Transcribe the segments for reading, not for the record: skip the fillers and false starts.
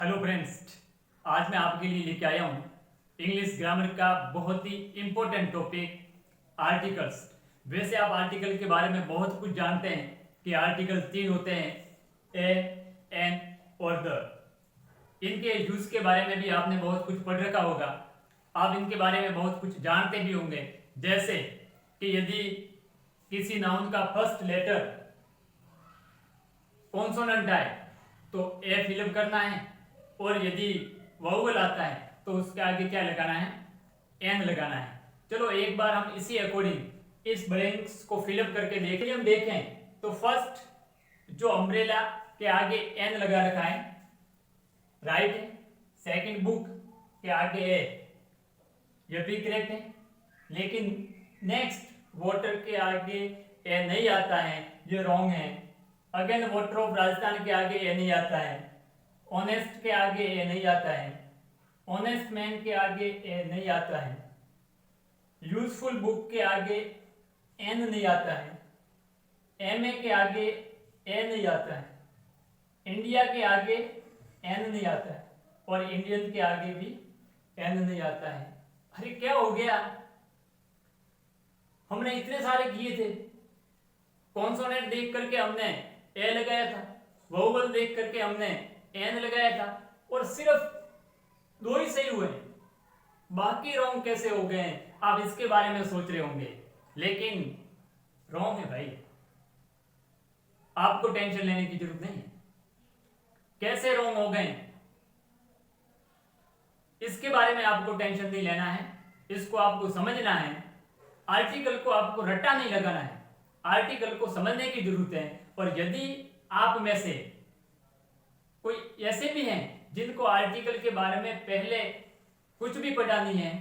Hello friends, आज मैं आपके लिए लेके आया हूँ इंग्लिश ग्रामर का बहुत ही इम्पोर्टेंट टॉपिक आर्टिकल्स। वैसे आप आर्टिकल के बारे में बहुत कुछ जानते हैं कि आर्टिकल तीन होते हैं, ए, एन और द। इनके यूज के बारे में भी आपने बहुत कुछ पढ़ रखा होगा। आप इनके बारे में बहुत कुछ जानते भी होंगे, जैसे कि यदि किसी नाउन का फर्स्ट लेटर कॉन्सोनेंट आए तो ए फिलअप करना है, और यदि वाउवल आता है तो उसके आगे क्या लगाना है, एन लगाना है। चलो एक बार हम इसी अकॉर्डिंग इस ब्लैंक्स को फिलअप करके देखें। हम देखें तो फर्स्ट जो अम्ब्रेला के आगे एन लगा रखा है, राइट है। सेकंड बुक के आगे ए, यह भी करेक्ट है। लेकिन नेक्स्ट वाटर के आगे ए नहीं आता है, ये रॉन्ग है। अगेन वाटर ऑफ राजस्थान के आगे ए नहीं आता है। ऑनेस्ट के आगे ए नहीं आता है। ऑनेस्ट मैन के आगे ए नहीं आता है। यूजफुल बुक के आगे एन नहीं आता है। एमए के आगे ए नहीं आता है। इंडिया के आगे एन नहीं आता है, और इंडियन के आगे भी एन नहीं आता है। अरे क्या हो गया, हमने इतने सारे किए थे। कॉन्सोनेंट देख करके हमने ए लगाया था, वोवल देख करके हमने एन लगाया था, और सिर्फ दो ही सही हुए, बाकी रॉन्ग कैसे हो गए हैं? आप इसके बारे में सोच रहे होंगे, लेकिन रॉन्ग है भाई। आपको टेंशन लेने की जरूरत नहीं है। कैसे रॉन्ग हो गए इसके बारे में आपको टेंशन नहीं लेना है, इसको आपको समझना है। आर्टिकल को आपको रट्टा नहीं लगाना है, आर्टिकल को समझने की जरूरत है। और यदि आप में से कोई ऐसे भी हैं जिनको आर्टिकल के बारे में पहले कुछ भी पढ़ा नहीं है,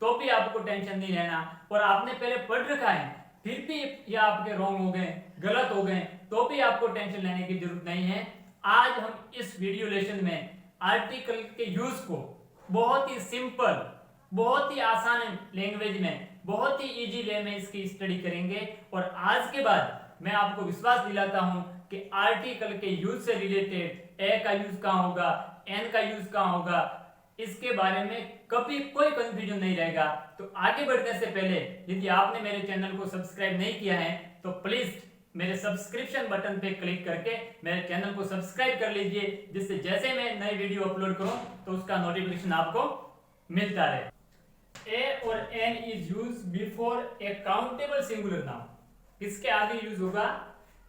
तो भी आपको टेंशन नहीं लेना। और आपने पहले पढ़ रखा है फिर भी ये आपके रॉन्ग हो गए, गलत हो गए, तो भी आपको टेंशन लेने की जरूरत नहीं है। आज हम इस वीडियो लेसन में आर्टिकल के यूज को बहुत ही सिंपल, बहुत ही आसान लैंग्वेज में, बहुत ही इजी वे में इसकी स्टडी करेंगे। और आज के बाद मैं आपको विश्वास दिलाता हूं कि आर्टिकल के यूज से रिलेटेड ए का यूज कहां होगा, एन का यूज कहां होगा, इसके बारे में कभी कोई कंफ्यूजन नहीं रहेगा। तो आगे बढ़ने से पहले यदि आपने मेरे चैनल को सब्सक्राइब नहीं किया है तो प्लीज मेरे सब्सक्रिप्शन बटन पे क्लिक करके मेरे चैनल को सब्सक्राइब कर लीजिए, जिससे जैसे मैं नई वीडियो अपलोड करूं तो उसका नोटिफिकेशन आपको मिलता रहे। ए और an is use before a countable singular noun. किसके आगे यूज होगा?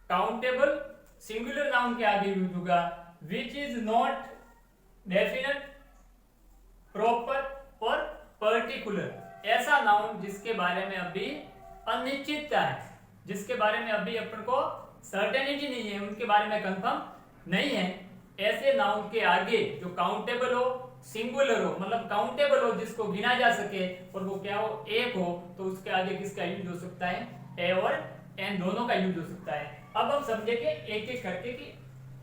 काउंटेबल सिंगुलर नाउन के आगे यूज होगा। Which is not definite, proper और पर्टिकुलर। ऐसा नाउन जिसके बारे में अभी अनिश्चितता है, जिसके बारे में अभी अपन को सर्टेनिटी नहीं है, उनके बारे में कंफर्म नहीं है, ऐसे नाउन के आगे जो काउंटेबल हो, सिंगुलर हो, मतलब काउंटेबल हो, जिसको गिना जा सके, और वो क्या हो, एक हो, तो उसके आगे किसका यूज हो सकता है? ए और एन दोनों का यूज हो सकता है। अब हम समझेंगे एक एक करके कि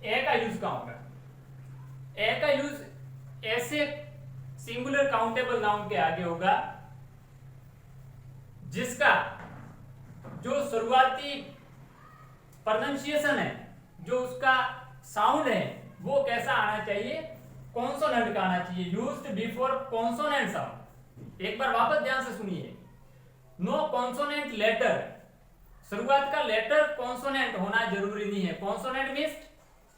ए का यूज कहां होगा। ए का यूज ऐसे सिंगुलर काउंटेबल नाउन के आगे होगा जिसका जो शुरुआती प्रोनाउंसिएशन है, जो उसका साउंड है, वो कैसा आना चाहिए? कॉन्सोनेंट का आना चाहिए। Used before consonant sound. एक बार वापस ध्यान से सुनिए। नो कॉन्सोनेंट लेटर, शुरुआत का लेटर कॉन्सोनेंट होना जरूरी नहीं है। कॉन्सोनेंट मींस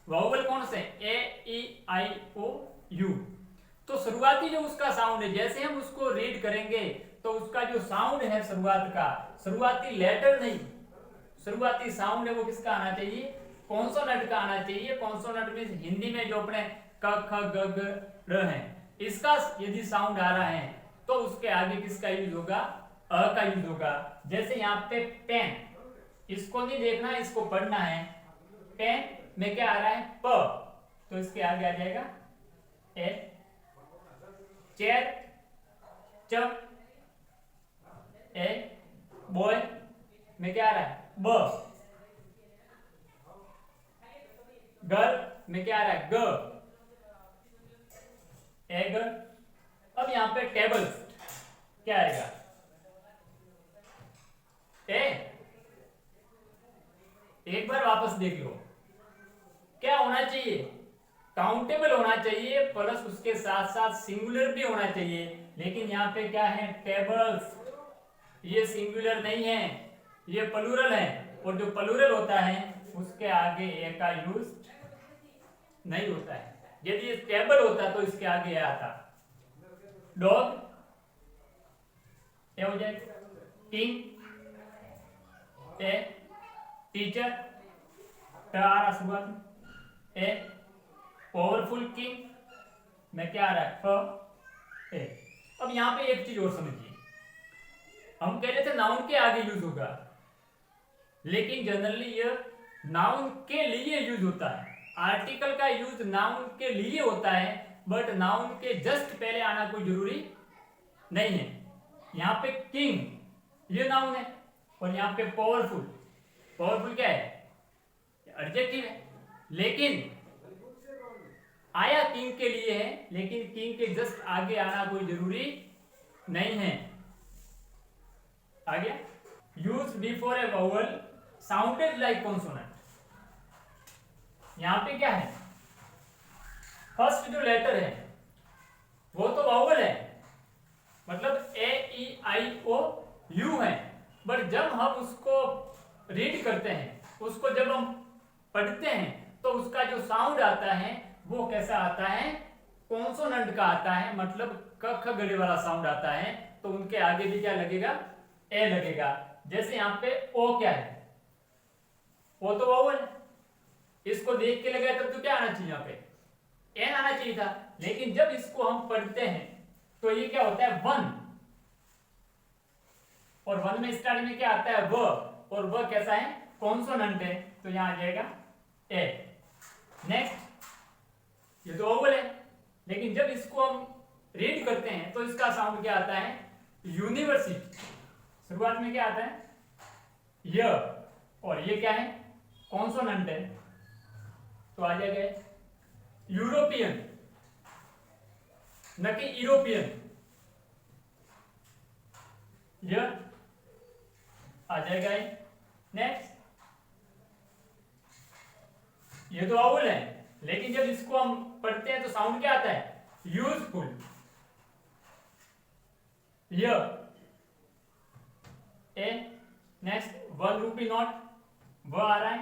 वावल कौन से? ए, ई, आई, ओ, यू। तो शुरुआती जो उसका साउंड है, जैसे हम उसको रीड करेंगे तो उसका जो साउंड है शुरुआत का, शुरुआती लेटर नहीं, शुरुआती साउंड है, वो किसका आना चाहिए? कॉन्सोनेंट का आना चाहिए। कॉन्सोनेंट मींस हिंदी में जो अपने क, ख, ग, घ, र है, इसका यदि साउंड आ रहा है तो उसके आगे किसका यूज होगा? अ का यूज होगा। जैसे यहाँ पे पेन, इसको नहीं देखना, इसको पढ़ना है। पेन में क्या आ रहा है? प, तो इसके आगे आ जाएगा ए। चेयर, च, ए। बॉय में क्या आ रहा है? ब। गर्ल में क्या आ रहा है? ग। एग। अब यहां पे टेबल क्या आएगा? ए। एक बार वापस देख लो, क्या होना चाहिए? काउंटेबल होना चाहिए, प्लस उसके साथ साथ सिंगुलर भी होना चाहिए, लेकिन यहाँ पे क्या है, टेबल्स, ये सिंगुलर नहीं है, ये प्लूरल है, और जो प्लूरल होता है उसके आगे ए का यूज नहीं होता है। यदि ये टेबल होता तो इसके आगे ए आता। डॉग ए हो जाएगा, किंग ए, टीचर आ रहा शुरुआत में ए, पावरफुल किंग में क्या आ रहा है ए। अब यहां पे एक चीज और समझिए, हम कह रहे थे नाउन के आगे यूज होगा, लेकिन जनरली ये नाउन के लिए यूज होता है। आर्टिकल का यूज नाउन के लिए होता है, बट नाउन के जस्ट पहले आना कोई जरूरी नहीं है। यहाँ पे किंग ये नाउन है, और यहाँ पे पावरफुल, पावरफुल क्या है, एडजेक्टिव है, लेकिन आया किंग के लिए है, लेकिन किंग के जस्ट आगे आना कोई जरूरी नहीं है। आ गया, यूज बिफोर ए वावल साउंडेड लाइक कॉन्सोनेंट। यहां पे क्या है, फर्स्ट जो लेटर है वो तो वावल है, मतलब ए ई आई ओ यू है, बट जब हम उसको रीड करते हैं, उसको जब हम पढ़ते हैं, तो उसका जो साउंड आता है वो कैसा आता है, कॉन्सोनेंट का आता है, मतलब क ख गड़े वाला साउंड आता है। तो उनके आगे भी क्या लगेगा, ए लगेगा। जैसे यहाँ पे ओ क्या है, ओ तो वावल है, इसको देख के लगा तब तो क्या आना चाहिए, यहाँ पे एन आना चाहिए था, लेकिन जब इसको हम पढ़ते हैं तो ये क्या होता है, वन, और वन में स्टार्टिंग में क्या आता है, व, और व कैसा है, कॉन्सोनेंट है, तो यहां आ जाएगा ए। नेक्स्ट, ये तो वावल है, लेकिन जब इसको हम रीड करते हैं तो इसका साउंड क्या आता है, यूनिवर्सिटी। शुरुआत में क्या आता है, य, और ये क्या है, कॉन्सोनेंट है, तो आ जाएगा यूरोपियन, न कि यूरोपियन। यह आ जाएगा। नेक्स्ट, ये तो वावल है, लेकिन जब इसको हम पढ़ते हैं तो साउंड क्या आता है, यूजफुल। य ए। नेक्स्ट, 1 रूपी नोट, वो आ रहा है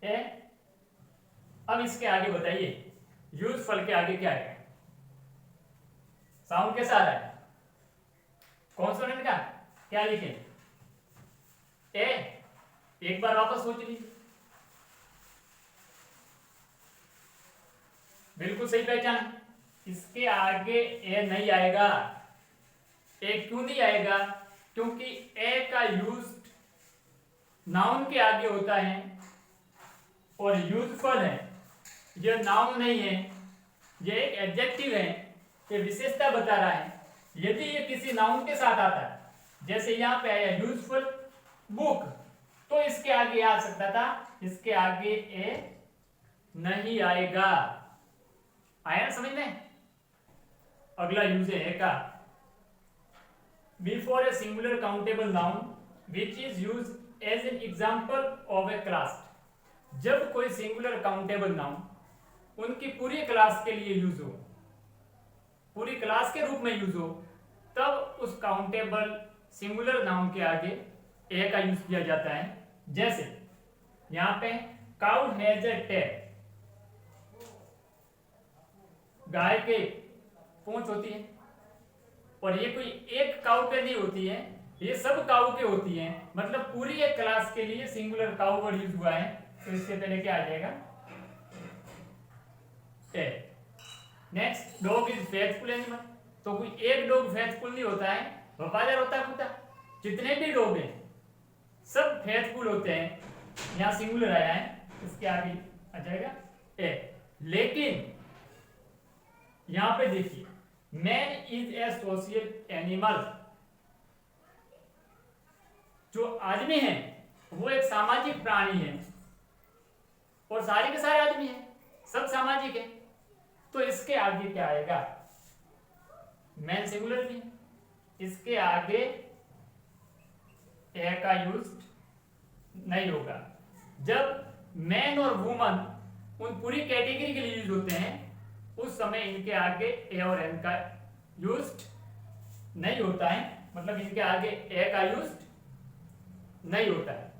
ए। अब इसके आगे बताइए, यूजफुल के आगे क्या है, साउंड कैसा आ रहा है, कॉन्सोनेंट का, क्या लिखे, ए। एक बार वापस सोच लीजिए, बिल्कुल सही पहचान, इसके आगे ए नहीं आएगा। ए क्यों नहीं आएगा, क्योंकि ए का यूज नाउन के आगे होता है, और यूजफुल है, यह नाउन नहीं है, यह एक एडजेक्टिव है, ये विशेषता बता रहा है। यदि ये किसी नाउन के साथ आता है, जैसे यहां पे आया यूजफुल बुक, तो इसके आगे आ सकता था, इसके आगे ए नहीं आएगा। आया ना समझ में। अगला यूज है का, before a singular countable noun which is use as an example of a class. जब कोई सिंगुलर काउंटेबल नाउन उनकी पूरी क्लास के लिए यूज हो, पूरी क्लास के रूप में यूज हो, तब उस काउंटेबल सिंगुलर नाउन के आगे ए का यूज किया जाता है। जैसे यहां पे काउ हैज ए टेल, गाय के पूंछ होती है, और ये कोई एक काउ पे नहीं होती है, ये सब काउ के होती है, मतलब पूरी एक क्लास के लिए सिंगुलर काउ वर्ड यूज हुआ है, तो इससे पहले क्या आ जाएगा, A. Next, dog is faithful animal, तो कोई एक डॉग फेथफुल नहीं होता है, वफादार होता है कुत्ता। जितने भी डॉग हैं सब फेथफुल होते हैं, यहां सिंगुलर आया है, इसके आगे आ जाएगा ए। लेकिन यहां पे देखिए, man is a social animal, जो आदमी है वो एक सामाजिक प्राणी है, और सारे के सारे आदमी हैं, सब सामाजिक है, तो इसके आगे क्या आएगा, मैन सिंगुलर भी है, इसके आगे ए का यूज नहीं होगा। जब मैन और वुमन उन पूरी कैटेगरी के लिए यूज होते हैं, उस समय इनके आगे ए और एन का यूज नहीं होता है, मतलब इनके आगे ए का यूज नहीं होता है।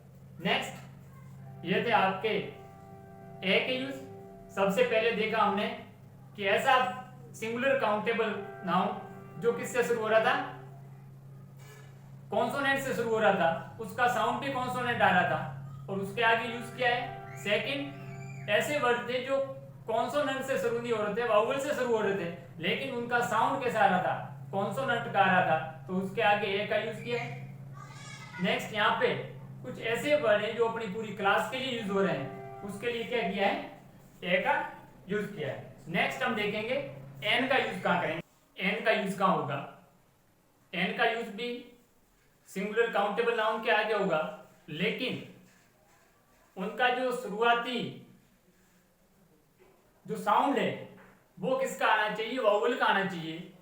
नेक्स्ट ये थे आपके ए के यूज। सबसे पहले देखा हमने कि ऐसा सिंगुलर काउंटेबल नाउन जो किससे शुरू हो रहा था, कॉन्सोनेंट से शुरू हो रहा था, उसका साउंड भी कॉन्सोनेंट आ रहा था और उसके आगे यूज किया है। सेकंड, ऐसे वर्ड थे जो कॉन्सोनेंट से शुरू नहीं हो रहे थे, वाउवल से शुरू हो रहे थे, लेकिन उनका साउंड कैसा आ रहा था, कॉन्सोनेंट का आ रहा था, तो उसके आगे ए का यूज किया है। नेक्स्ट यहाँ पे कुछ ऐसे वर्ड हैं जो अपनी पूरी क्लास के लिए यूज हो रहे हैं, उसके लिए क्या किया है, ए का यूज किया है। नेक्स्ट हम देखेंगे एन का यूज कहां करेंगे। एन का यूज कहां होगा, एन का यूज भी सिंगुलर काउंटेबल नाउन के आगे होगा, लेकिन उनका जो शुरुआती जो साउंड है वो किसका आना चाहिए, वाउवल का आना चाहिए।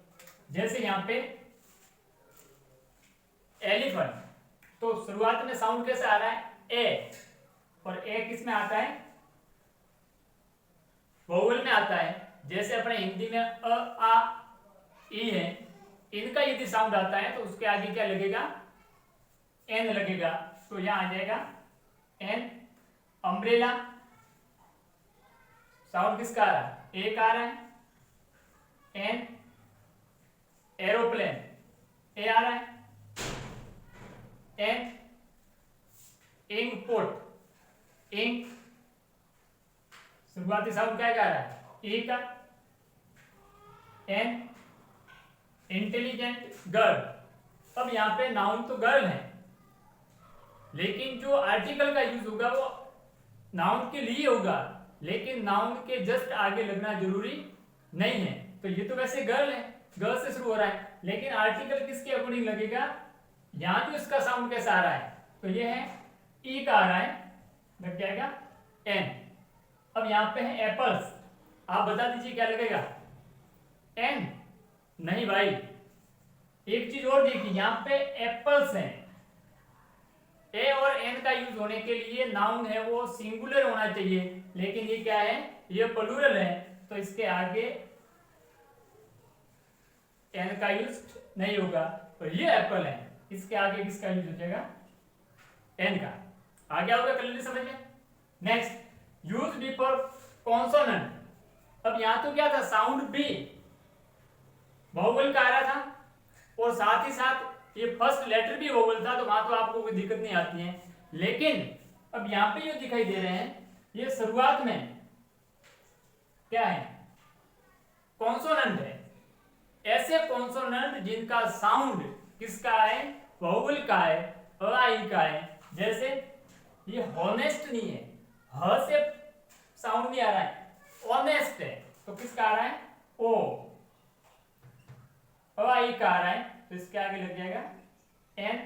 जैसे यहां पे एलिफेंट, तो शुरुआत में साउंड कैसे आ रहा है, ए, और ए किस में आता है, वाउवल में आता है। जैसे अपने हिंदी में अ आ ई है, इनका यदि साउंड आता है तो उसके आगे क्या लगेगा, एन लगेगा, तो यहां आ जाएगा एन। अम्ब्रेला साउंड किसका आ रहा है, ए का आ रहा है, एन। एरोप्लेन ए आ रहा है, एन। इंक पोट, इंक शुरुआती साउंड क्या आ रहा है, ए का, एन। इंटेलिजेंट गर्ल, अब यहां पे नाउन तो गर्ल है, लेकिन जो आर्टिकल का यूज होगा वो नाउन के लिए होगा, लेकिन नाउन के जस्ट आगे लगना जरूरी नहीं है। तो ये तो वैसे गर्ल है, गर्ल से शुरू हो रहा है, लेकिन आर्टिकल किसके अकॉर्डिंग लगेगा, यहां जो इसका साउंड कैसा आ रहा है, तो ये है ई का आ रहा है, लग जाएगा एन। अब यहां पे है एप्पल्स, आप बता दीजिए क्या लगेगा, एन। नहीं भाई, एक चीज और देखिए, यहां पे एप्पल्स हैं, ए और एन का यूज होने के लिए नाउन है वो सिंगुलर होना चाहिए, लेकिन ये क्या है, ये प्लूरल है, तो इसके आगे एन का यूज नहीं होगा। और ये एप्पल है, इसके आगे किसका यूज हो जाएगा, एन का। आगे होगा, क्लियरली समझ में। Next, use before consonant. अब यहां तो क्या था, साउंड भी वाउवल का आ रहा था, और साथ ही साथ ये फर्स्ट लेटर भी वोवल था, तो वहां तो आपको कोई दिक्कत नहीं आती है। लेकिन अब यहां पे जो दिखाई दे रहे हैं, ये शुरुआत में क्या है, कॉन्सोनेंट है। ऐसे कॉन्सोनेंट जिनका साउंड किसका है, वोवल का है, अ आई का है। जैसे ये हॉनेस्ट नहीं है, ह से साउंड नहीं आ रहा है, ऑनेस्ट है, तो किसका आ रहा है, ओ। अ आई का आ रहा है, तो इसके आगे लग जाएगा एन।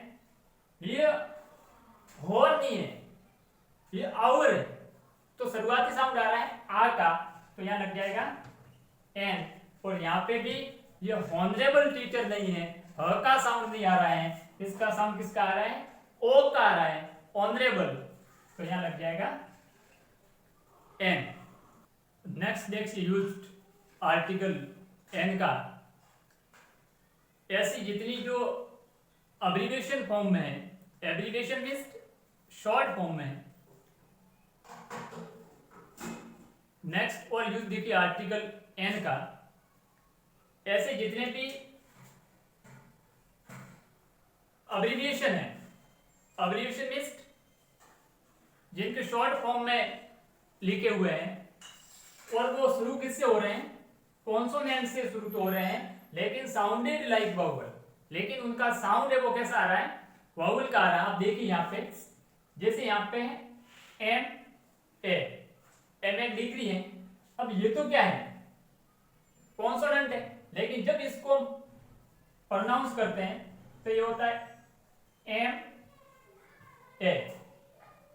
ये होर नहीं है, ये आवर है, तो शुरुआती साउंड आ रहा है आ का, तो यहां लग जाएगा एन। और यहां पे भी ये हॉनरेबल टीचर नहीं है, ह का साउंड नहीं आ रहा है, इसका साउंड किसका आ रहा है, ओ का आ रहा है, ऑनरेबल, तो यहां लग जाएगा एन। नेक्स्ट देखिए यूज्ड आर्टिकल एन का। ऐसी जितनी जो अब्रीविएशन फॉर्म में है, एब्रीविएशन मींस शॉर्ट फॉर्म में है। नेक्स्ट और यूज देखिए आर्टिकल एन का। ऐसे जितने भी अब्रीविएशन है, अब्रीविएशन मींस जिनके शॉर्ट फॉर्म में लिखे हुए हैं, और वो शुरू किससे हो रहे हैं, कॉन्सोनेंट से शुरू तो हो रहे हैं, लेकिन साउंडेड लाइक वाउवल, लेकिन उनका साउंड है वो कैसा आ रहा है, वाउवल का आ रहा है। आप देखिए यहाँ पे, जैसे यहाँ पे है M A, M A degree है। अब ये तो क्या है, कॉन्सोनेंट है, लेकिन जब इसको प्रोनाउंस करते हैं तो ये होता है एम ए।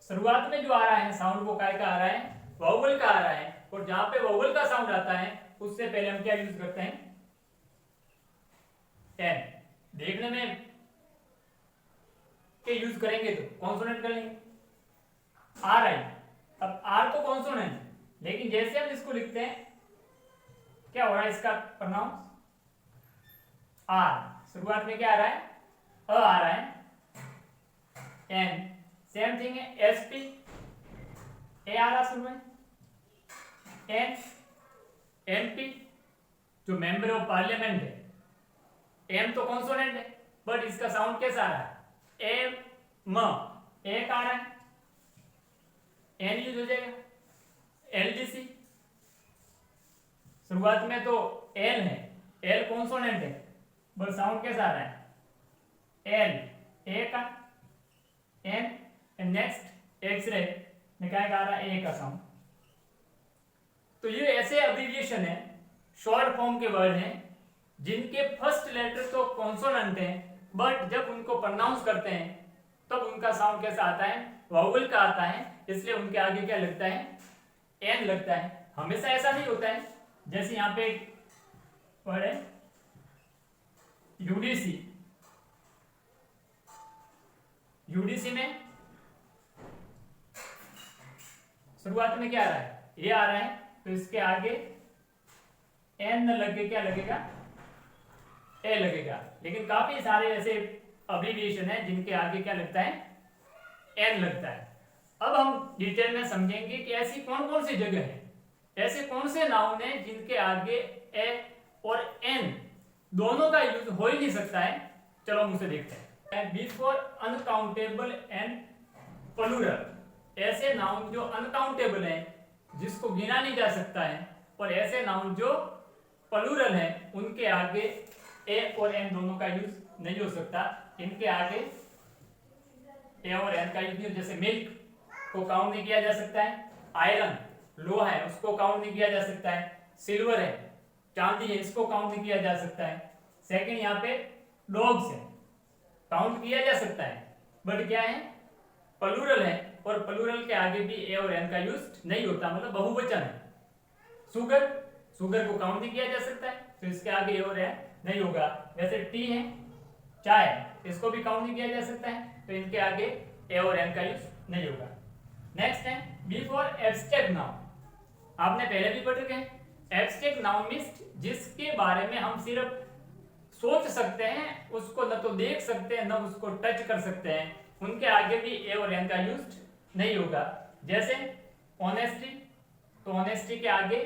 शुरुआत में जो आ रहा है साउंड वो काय का आ रहा है, वाउवल का आ रहा है, और जहां पे वाउवल का साउंड आता है उससे पहले हम क्या यूज करते हैं, एन। देखने में के यूज करेंगे तो कॉन्सोनेंट कर लेंगे, आर आई। अब आर तो कॉन्सोनेंट, लेकिन जैसे हम इसको लिखते हैं क्या हो रहा है इसका प्रोनाउंस? आर। शुरुआत में क्या आ रहा है? अ आ रहा है। एन सेम थिंग है, एस पी ए आ रहा शुरू में। एन एम पी जो मेंबर ऑफ पार्लियामेंट है, एम तो कॉन्सोनेंट है बट इसका साउंड कैसा आ रहा है? एम म एक आ रहा है, एन यूज हो जाएगा। एलडीसी शुरुआत में तो एल है, एल कॉन्सोनेंट है बट साउंड कैसा आ रहा है? एल ए का। एन नेक्स्ट एक्सरे में क्या आ रहा है? ए का साउंड। तो ये ऐसे एब्रिविएशन है, शॉर्ट फॉर्म के वर्ड हैं जिनके फर्स्ट लेटर तो कॉन्सोनेंट हैं बट जब उनको प्रोनाउंस करते हैं तब उनका साउंड कैसा आता है? वाउवल का आता है, इसलिए उनके आगे क्या लगता है? एन लगता है। हमेशा ऐसा नहीं होता है। जैसे यहां पे एक वर्ड है यूडीसी, यूडीसी में शुरुआत में क्या आ रहा है? ए आ रहा है, तो इसके आगे एन लग के क्या लगेगा? ए लगेगा। लेकिन काफी सारे ऐसे अब्रिविएशन है जिनके आगे क्या लगता है? एन लगता है। अब हम डिटेल में समझेंगे कि ऐसी कौन कौन सी जगह है, ऐसे कौन से नाउन है जिनके आगे ए और एन दोनों का यूज हो ही नहीं सकता है। चलो हम उसे देखते हैं। बिफोर अनकाउंटेबल एंड प्लूरल, ऐसे नाउन जो अनकाउंटेबल है, जिसको गिना नहीं जा सकता है, और ऐसे नाउन जो प्लूरल है उनके आगे ए और एन दोनों का यूज नहीं हो सकता। इनके आगे ए और एन का यूज नहीं। जैसे मिल्क को काउंट नहीं किया जा सकता है, आयरन लोहा है उसको काउंट नहीं किया जा सकता है, सिल्वर है चांदी है इसको काउंट नहीं किया जा सकता है। सेकंड यहाँ पे डॉग्स है, काउंट किया जा सकता है बट क्या है? प्लूरल है, और प्लूरल के आगे भी ए और एन का यूज नहीं होता, मतलब बहुवचन है। शुगर, शुगर को काउंट नहीं किया जा सकता है तो इसके आगे ए और एन नहीं होगा। वैसे टी है, चाय, इसको भी काउंट नहीं किया जा सकता है तो इनके आगे ए और एन का यूज नहीं होगा। नेक्स्ट है बिफोर एब्स्ट्रैक्ट नाउन। आपने पहले भी पढ़ रखे हैं। एब्स्ट्रैक्ट नाउन मीन्स जिसके बारे में हम सिर्फ सोच सकते हैं, उसको न तो देख सकते हैं न उसको टच कर सकते हैं, उनके आगे भी ए और एन का यूज नहीं होगा। जैसे ऑनेस्टी, तो ऑनेस्टी के आगे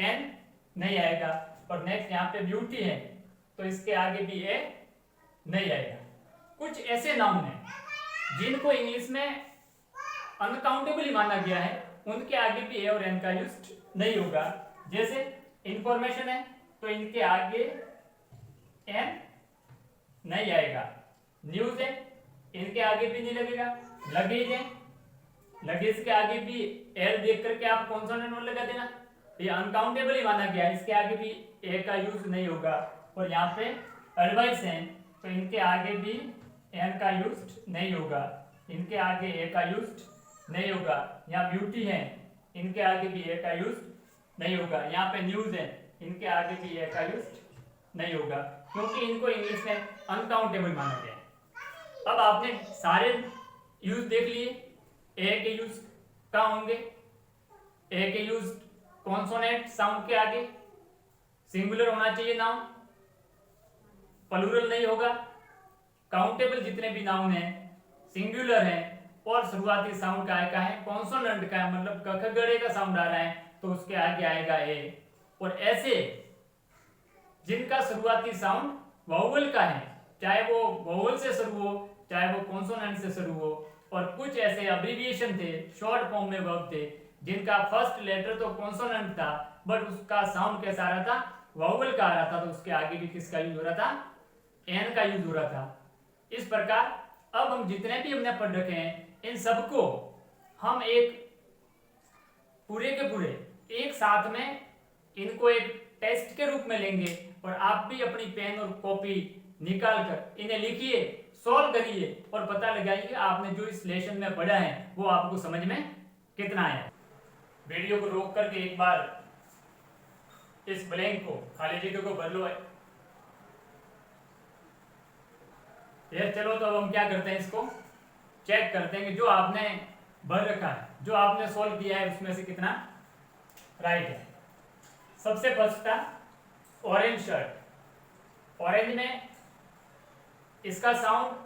एन नहीं आएगा। और नेक्स्ट यहाँ पे ब्यूटी है तो इसके आगे भी ए नहीं आएगा। कुछ ऐसे नाउन हैं जिनको इंग्लिश में अनकाउंटेबल माना गया है, उनके आगे भी ए और एन का यूज नहीं होगा। जैसे इंफॉर्मेशन है तो इनके आगे एन नहीं आएगा। न्यूज है इनके आगे भी नहीं लगेगा। लगेज है, लगेज के आगे भी एल देख करके आप कॉन्सोनेंट लगा देना, ये अनकाउंटेबल ही माना गया है, इसके आगे भी ए का यूज नहीं होगा। और यहाँ पे एडवाइस है तो इनके आगे भी एन का यूज नहीं होगा, इनके आगे ए का यूज नहीं होगा। यहाँ ब्यूटी है इनके आगे भी ए का यूज नहीं होगा। यहाँ पे न्यूज है इनके आगे भी ए का यूज नहीं होगा, क्योंकि इनको इंग्लिश में अनकाउंटेबल माना गया है। अब आपने सारे यूज देख लिए। ए के यूज कहाँ होंगे? ए के यूज कॉन्सोनेंट साउंड के आगे, सिंगुलर होना चाहिए नाउन, प्लूरल नहीं होगा। काउंटेबल जितने भी नाउन हैं सिंगुलर हैं और शुरुआती साउंड का है कॉन्सोनेंट का है, मतलब कखगड़े का साउंड आ रहा है तो उसके आगे आएगा ए। और ऐसे जिनका शुरुआती साउंड वाउवल का है, चाहे वो वाउवल से शुरू हो चाहे वो कॉन्सोनेंट से शुरू हो। और कुछ ऐसे अब्रिविएशन थे, शॉर्ट फॉर्म में वर्ब थे, जिनका फर्स्ट लेटर तो कॉन्सोनेंट था बट उसका साउंड कैसा आ रहा था? वाउवल का आ रहा था, तो उसके आगे भी किसका यूज हो रहा था? एन का यूज हो रहा था। इस प्रकार अब हम जितने भी हमने पढ़ रखे हैं इन सबको हम एक पूरे के पूरे एक साथ में इनको एक टेस्ट के रूप में लेंगे और आप भी अपनी पेन और कॉपी निकाल कर इन्हें लिखिए, सॉल्व करिए और पता लगाइए आपने जो इस लेसन में पढ़ा है वो आपको समझ में कितना आया। वीडियो को रोक करके एक बार इस ब्लैंक को, खाली जगह को भर लो। ये चलो तो अब हम क्या करते हैं, इसको चेक करते हैं कि जो आपने भर रखा है, जो आपने सॉल्व किया है उसमें से कितना राइट है। सबसे फर्स्ट था ऑरेंज शर्ट। ऑरेंज में इसका साउंड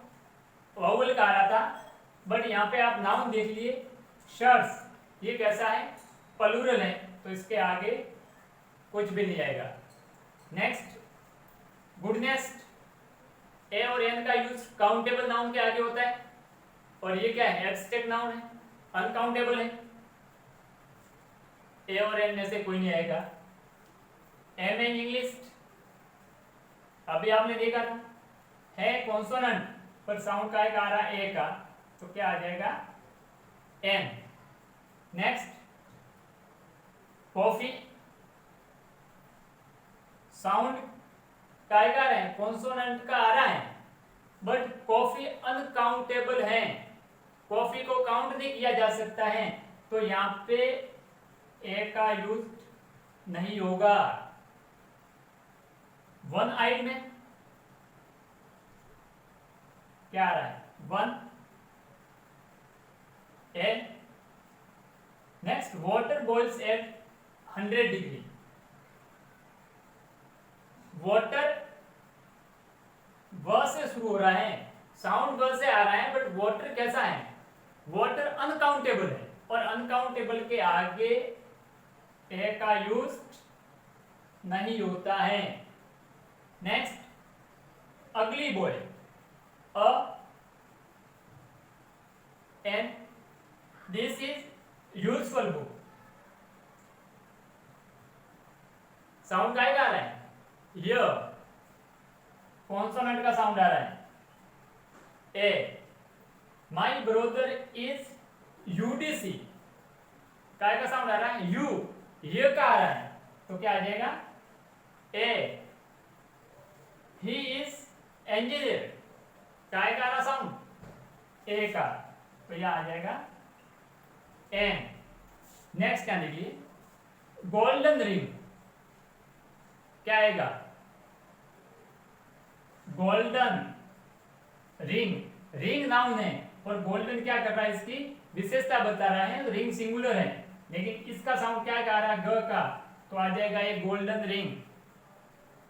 वाउल का आ रहा था, बट यहाँ पे आप नाउन देख लिए शर्ट्स, ये कैसा है, प्लूरल है, तो इसके आगे कुछ भी नहीं आएगा। नेक्स्ट गुडनेस, ए और एन का यूज काउंटेबल नाउन के आगे होता है, और ये क्या है, एब्स्ट्रैक्ट नाउन है, अनकाउंटेबल है, ए और एन में से कोई नहीं आएगा। एम इन इंग्लिश, अभी आपने देखा था, है कॉन्सोनेंट पर साउंड का आ रहा है ए का, तो क्या आ जाएगा, एन। नेक्स्ट कॉफी, साउंड का आ रहा है, कॉन्सोनेंट का आ रहा है, बट कॉफी अनकाउंटेबल है, कॉफी को काउंट नहीं किया जा सकता है, तो यहां पे ए का यूज नहीं होगा। वन आइड में क्या आ रहा है, one, A. Next water boils at 100 degree, water व से शुरू हो रहा है, साउंड व से आ रहा है, बट वाटर कैसा है, वाटर अनकाउंटेबल है, और अनकाउंटेबल के आगे ए का यूज नहीं होता है। नेक्स्ट अगली boy, a an, this is useful book, sound का आ रहा है, य, कॉन्सोनेंट का साउंड आ रहा है, ए। माई ब्रदर इज यूडीसी, काय का साउंड आ रहा है, यू, ये का आ रहा है, तो क्या आ जाएगा, ए। ही इज इंजीनियर, काय का आ रहा साउंड, ए का, तो यह आ जाएगा एन। नेक्स्ट क्या लिखिए, गोल्डन रिंग, क्या आएगा, गोल्डन रिंग, रिंग नाउन है, और गोल्डन क्या कर रहा है, इसकी विशेषता बता रहा है, रिंग सिंगुलर है, लेकिन इसका साउंड क्या आ रहा है, ग का, तो आ जाएगा ये गोल्डन रिंग।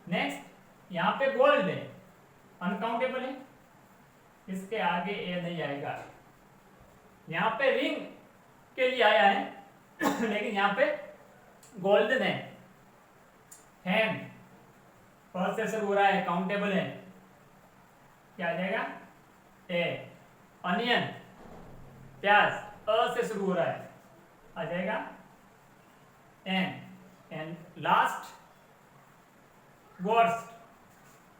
नेक्स्ट यहाँ पे गोल्ड है, अनकाउंटेबल है, इसके आगे ए नहीं आएगा। यहाँ पे रिंग के लिए आया है लेकिन यहाँ पे गोल्डन है। हैंड फर्स्ट से शुरू हो रहा है, काउंटेबल है, क्या आ जाएगा, ए। अनियन, प्याज, अ से शुरू हो रहा है, आ जाएगा एन। एंड लास्ट गोर्स,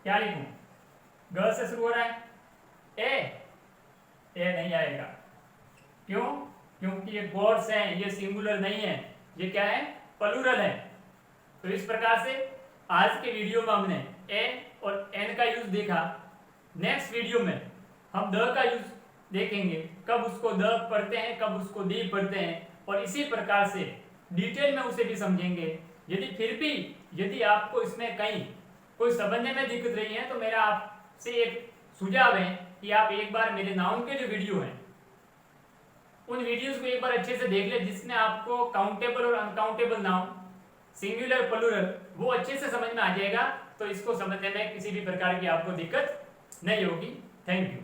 क्या लिखूं, ग से शुरू हो रहा है, ए नहीं आएगा, क्यों, क्योंकि ये गोर्स है, ये सिंगुलर नहीं है, ये क्या है, प्लूरल है। तो इस प्रकार से आज के वीडियो में हमने ए और एन का यूज देखा। नेक्स्ट वीडियो में हम द का यूज देखेंगे, कब उसको द पढ़ते हैं, कब उसको दी पढ़ते हैं, और इसी प्रकार से डिटेल में उसे भी समझेंगे। यदि फिर भी यदि आपको इसमें कहीं कोई समझने में दिक्कत रही है, तो मेरा आपसे एक सुझाव है कि आप एक बार मेरे नाउन के जो वीडियो हैं उन वीडियोस को एक बार अच्छे से देख ले, जिसमें आपको काउंटेबल और अनकाउंटेबल नाउन, सिंगुलर प्लूरल, वो अच्छे से समझ में आ जाएगा। तो इसको समझने में किसी भी प्रकार की आपको दिक्कत नहीं होगी। Thank you.